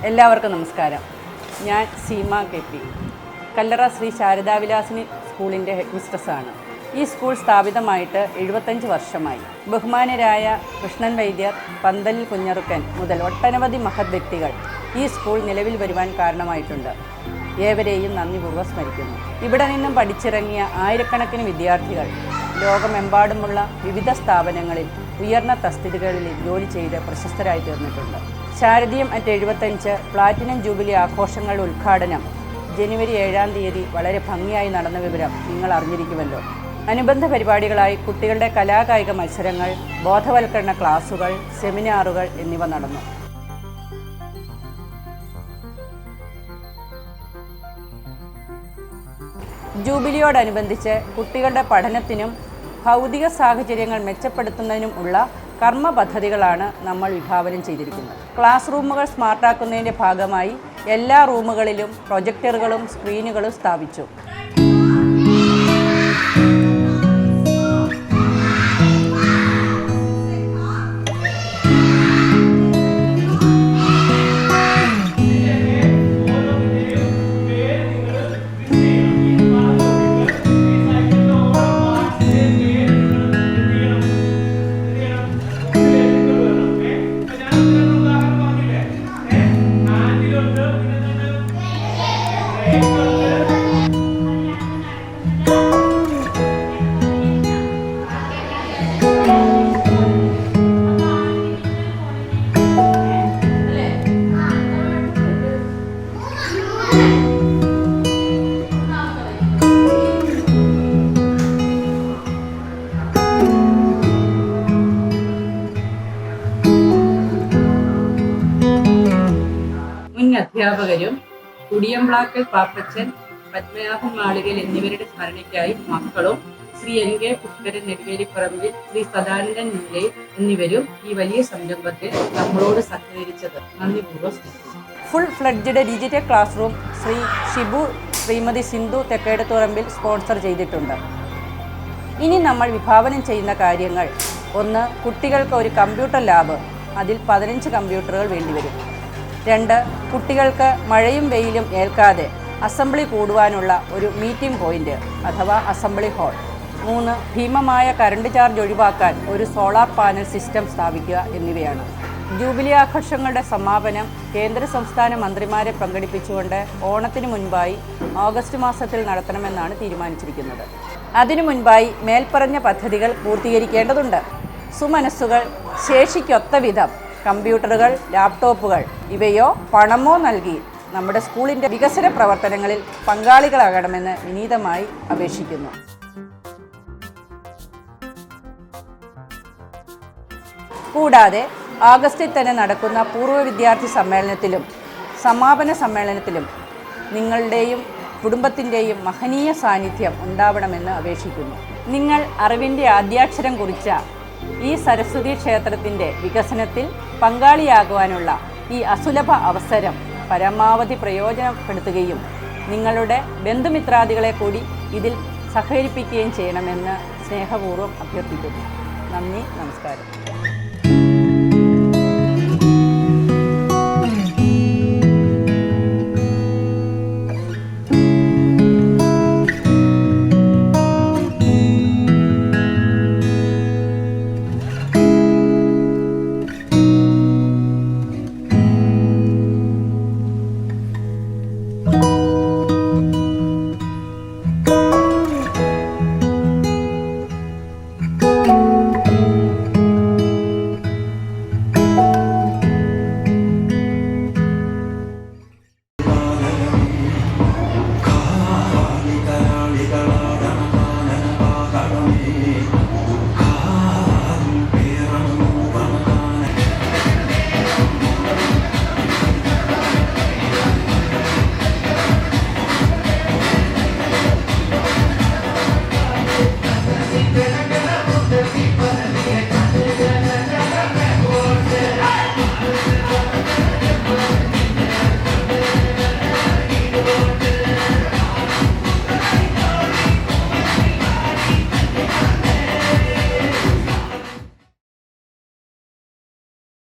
എല്ലാവർക്കും നമസ്കാരം. ഞാൻ സീമ KP, കല്ലറ ശ്രീ ശാരദാവിലാസിനി സ്കൂളിൻ്റെ ഹെഡ് മിസ്ട്രസ്സാണ്. ഈ സ്കൂൾ സ്ഥാപിതമായിട്ട് 75 വർഷമായി. ബഹുമാനരായ കൃഷ്ണൻ വൈദ്യർ, പന്തലിൽ കുഞ്ഞറുക്കൻ മുതൽ ഒട്ടനവധി മഹത് വ്യക്തികൾ ഈ സ്കൂൾ നിലവിൽ വരുവാൻ കാരണമായിട്ടുണ്ട്. ഏവരെയും നന്ദിപൂർവ്വം സ്മരിക്കുന്നു. ഇവിടെ നിന്നും പഠിച്ചിറങ്ങിയ ആയിരക്കണക്കിന് വിദ്യാർത്ഥികൾ ലോകമെമ്പാടുമുള്ള വിവിധ സ്ഥാപനങ്ങളിൽ ഉയർന്ന തസ്തികകളിൽ ജോലി ചെയ്ത് പ്രശസ്തരായി തീർന്നിട്ടുണ്ട്. ശാരദീയം @ 75 പ്ലാറ്റിനം ജൂബിലി ആഘോഷങ്ങളുടെ ഉദ്ഘാടനം ജനുവരി 7-ാം തീയതി വളരെ ഭംഗിയായി നടന്ന വിവരം നിങ്ങൾ അറിഞ്ഞിരിക്കുമല്ലോ. അനുബന്ധ പരിപാടികളായി കുട്ടികളുടെ കലാകായിക മത്സരങ്ങൾ, ബോധവൽക്കരണ ക്ലാസുകൾ, സെമിനാറുകൾ എന്നിവ നടന്നു. ജൂബിലിയോടനുബന്ധിച്ച് കുട്ടികളുടെ പഠനത്തിനും ഭൗതിക സാഹചര്യങ്ങൾ മെച്ചപ്പെടുത്തുന്നതിനും ഉള്ള കർമ്മ പദ്ധതികളാണ് നമ്മൾ വിഭാവനം ചെയ്തിരിക്കുന്നത്. ക്ലാസ് റൂമുകൾ സ്മാർട്ടാക്കുന്നതിൻ്റെ ഭാഗമായി എല്ലാ റൂമുകളിലും പ്രൊജക്ടറുകളും സ്ക്രീനുകളും സ്ഥാപിച്ചു. അധ്യാപകരും കുടിയംപ്ലാക്കൽ പാപ്പച്ചൻ, പത്മനാഭൻ മാളികൽ എന്നിവരുടെ സ്മരണയ്ക്കായി മക്കളും ശ്രീ NK പുഷ്കരൻ നെടുവേലിപ്പറമ്പിൽ, ശ്രീ സദാനന്ദൻ മുല്ലയിൽ എന്നിവരും ഈ വലിയ സംരംഭത്തിൽ നമ്മളോട് സഹകരിച്ചത് നന്ദിപൂർവ്വം. Full fledged digital classroom Shri Shibu, Shrimati Sindhu Thekkedathurambil sponsor ചെയ്തിട്ടുണ്ട്. ഇനി നമ്മൾ വിഭാവനം ചെയ്യുന്ന കാര്യങ്ങൾ: 1. കുട്ടികൾക്ക് ഒരു കമ്പ്യൂട്ടർ ലാബ്, അതിൽ 15 കമ്പ്യൂട്ടറുകൾ വേണ്ടിവരും. 2. കുട്ടികൾക്ക് മഴയും വെയിലും ഏൽക്കാതെ അസംബ്ലി കൂടുവാനുള്ള ഒരു മീറ്റിംഗ് പോയിന്റ് അഥവാ അസംബ്ലി ഹാൾ. 3. ഭീമമായ കറണ്ട് ചാർജ് ഒഴിവാക്കാൻ ഒരു സോളാർ പാനൽ സിസ്റ്റം സ്ഥാപിക്കുക എന്നിവയാണ്. ജൂബിലി ആഘോഷങ്ങളുടെ സമാപനം കേന്ദ്ര സംസ്ഥാന മന്ത്രിമാരെ പങ്കെടുപ്പിച്ചുകൊണ്ട് ഓണത്തിന് മുൻപായി ഓഗസ്റ്റ് മാസത്തിൽ നടത്തണമെന്നാണ് തീരുമാനിച്ചിരിക്കുന്നത്. അതിനു മുൻപായി മേൽപ്പറഞ്ഞ പദ്ധതികൾ പൂർത്തീകരിക്കേണ്ടതുണ്ട്. സുമനസ്സുകൾ ശേഷിക്കൊത്ത വിധം കമ്പ്യൂട്ടറുകൾ, ലാപ്ടോപ്പുകൾ ഇവയോ പണമോ നൽകി നമ്മുടെ സ്കൂളിൻ്റെ വികസന പ്രവർത്തനങ്ങളിൽ പങ്കാളികളാകണമെന്ന് വിനീതമായി അപേക്ഷിക്കുന്നു. കൂടാതെ ഓഗസ്റ്റിൽ തന്നെ നടക്കുന്ന പൂർവ്വ വിദ്യാർത്ഥി സമ്മേളനത്തിലും സമാപന സമ്മേളനത്തിലും നിങ്ങളുടെയും കുടുംബത്തിൻ്റെയും മഹനീയ സാന്നിധ്യം ഉണ്ടാവണമെന്ന് അപേക്ഷിക്കുന്നു. നിങ്ങൾ അറിവിൻ്റെ ആദ്യാക്ഷരം കുറിച്ച ഈ സരസ്വതി ക്ഷേത്രത്തിൻ്റെ വികസനത്തിൽ പങ്കാളിയാകുവാനുള്ള ഈ അസുലഭ അവസരം പരമാവധി പ്രയോജനപ്പെടുത്തുകയും നിങ്ങളുടെ ബന്ധുമിത്രാദികളെ കൂടി ഇതിൽ സഹകരിപ്പിക്കുകയും ചെയ്യണമെന്ന് സ്നേഹപൂർവ്വം അഭ്യർത്ഥിക്കുന്നു. നന്ദി, നമസ്കാരം.